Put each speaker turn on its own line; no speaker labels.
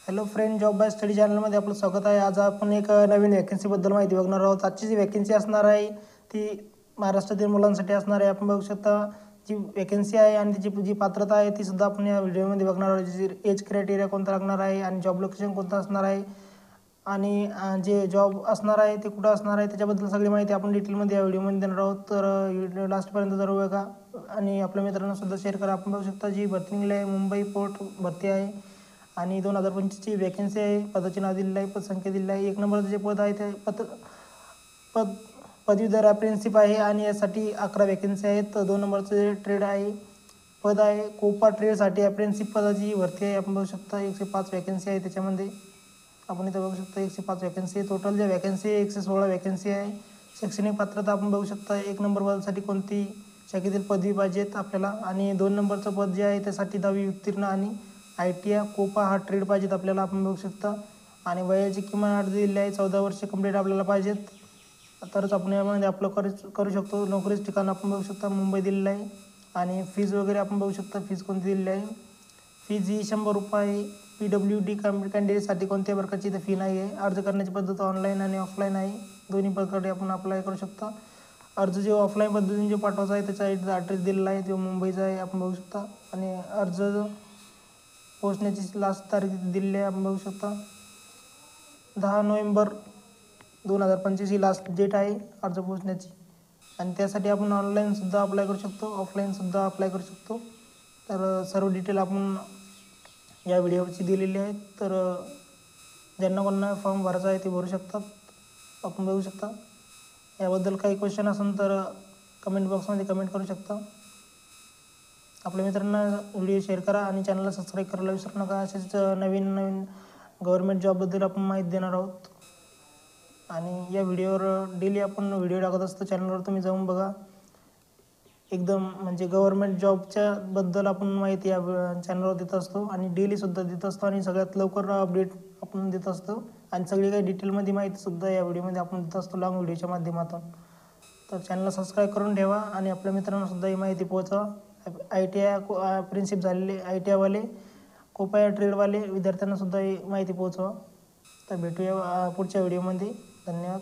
Hello friend, job by study चॅनलमध्ये आपलं स्वागत आहे. आज आपण एक नवीन वॅकन्सीबद्दल माहिती बघणार आहोत. आजची जी वॅकन्सी असणार आहे ती महाराष्ट्रातील मुलांसाठी असणार आहे. आपण बघू शकता जी वॅकन्सी आहे आणि त्याची जी पात्रता आहे ती सुद्धा आपण या व्हिडिओमध्ये बघणार आहोत. जी एज क्रायटेरिया कोणता लागणार आहे आणि जॉब लोकेशन कोणतं असणार आहे आणि जे जॉब असणार आहे ते कुठं असणार आहे त्याच्याबद्दल सगळी माहिती आपण डिटेलमध्ये या व्हिडिओमध्ये देणार आहोत. तर व्हिडिओ लास्टपर्यंत जरूर बघा आणि आपल्या मित्रांना सुद्धा शेअर करा. आपण बघू शकता जी भरती निघली आहे मुंबई पोर्ट भरती आहे आणि 2025ची वॅकन्सी आहे. पदाचे नाव दिलेलं आहे, पदसंख्या दिलेली आहे. 1 नंबरचं जे पद आहे ते पदवीधर अप्रेंटिसशिप आहे आणि यासाठी 11 वॅकन्सी आहेत. 2 नंबरचं जे ट्रेड आहे पद आहे कोपा ट्रेडसाठी अप्रेंटिसशिप पदाची भरती आहे. आपण बघू शकता 105 वॅकन्सी आहे त्याच्यामध्ये. आपण इथं बघू शकता 105 वॅकन्सी आहे. टोटल ज्या वॅकन्सी आहे 116 वॅकन्सी आहे. शैक्षणिक पात्रता आपण बघू शकता 1 नंबर पदासाठी कोणती शाखेतील पदवी पाहिजेत आपल्याला आणि 2 नंबरचं पद जे आहे त्यासाठी 10वी उत्तीर्ण आणि ITI कोपा हा ट्रेड पाहिजेत आपल्याला. आपण बघू शकता आणि वयाची किमान अट दिलेली आहे 14 वर्ष कंप्लीट आपल्याला पाहिजेत, तरच आपण यामध्ये आपलं करू शकतो. नोकरीचं ठिकाण आपण बघू शकता मुंबई दिलेलं आहे आणि फीज वगैरे आपण बघू शकता फीज कोणती दिलेली आहे. फीज ही 100 रुपये. PWD कॅन्डिडेटसाठी कोणत्याही प्रकारची इथं फी नाही आहे. अर्ज करण्याची पद्धत ऑनलाईन आणि ऑफलाईन आहे. दोन्ही प्रकारे आपण अप्लाय करू शकता. अर्ज जो ऑफलाईन पद्धतीने जो पाठवायचा आहे त्याचा ॲड्रेस दिलेला आहे तो मुंबईचा आहे आपण बघू शकता आणि अर्ज पोहोचण्याची लास्ट तारीख दिलेली आहे आपण बघू शकता 10 नोव्हेंबर 2025 ही लास्ट डेट आहे अर्ज पोहोचण्याची आणि त्यासाठी आपण ऑनलाईनसुद्धा अप्लाय करू शकतो, ऑफलाईनसुद्धा अप्लाय करू शकतो. तर सर्व डिटेल आपण या व्हिडिओची दिलेली आहेत. तर ज्यांना कोणाला फॉर्म भरायचा आहे ते भरू शकतात. आपण बघू शकता. याबद्दल काही क्वेश्चन असेल तर कमेंट बॉक्समध्ये कमेंट करू शकता. आपल्या मित्रांना व्हिडिओ शेअर करा आणि चॅनलला सबस्क्राईब करायला विसरू नका. असेच नवीन नवीन गव्हर्नमेंट जॉबबद्दल आपण माहिती देणार आहोत आणि या व्हिडिओवर डेली आपण व्हिडिओ टाकत असतो. चॅनलवर तुम्ही जाऊन बघा. एकदम म्हणजे गव्हर्नमेंट जॉबच्या बद्दल आपण माहिती या चॅनलवर देत असतो आणि डेलीसुद्धा देत असतो आणि सगळ्यात लवकर अपडेट आपण देत असतो आणि सगळी काही डिटेलमध्ये माहितीसुद्धा या व्हिडिओमध्ये आपण देत असतो लॉंग व्हिडिओच्या माध्यमातून. तर चॅनलला सबस्क्राईब करून ठेवा आणि आपल्या मित्रांनासुद्धा ही माहिती पोहोचवा. ITI अप्रेंटिसशिप झालेले ITI वाले कोपा या ट्रेडवाले विद्यार्थ्यांनासुद्धा ही माहिती पोहोचवा. तर भेटूया पुढच्या व्हिडिओमध्ये. धन्यवाद.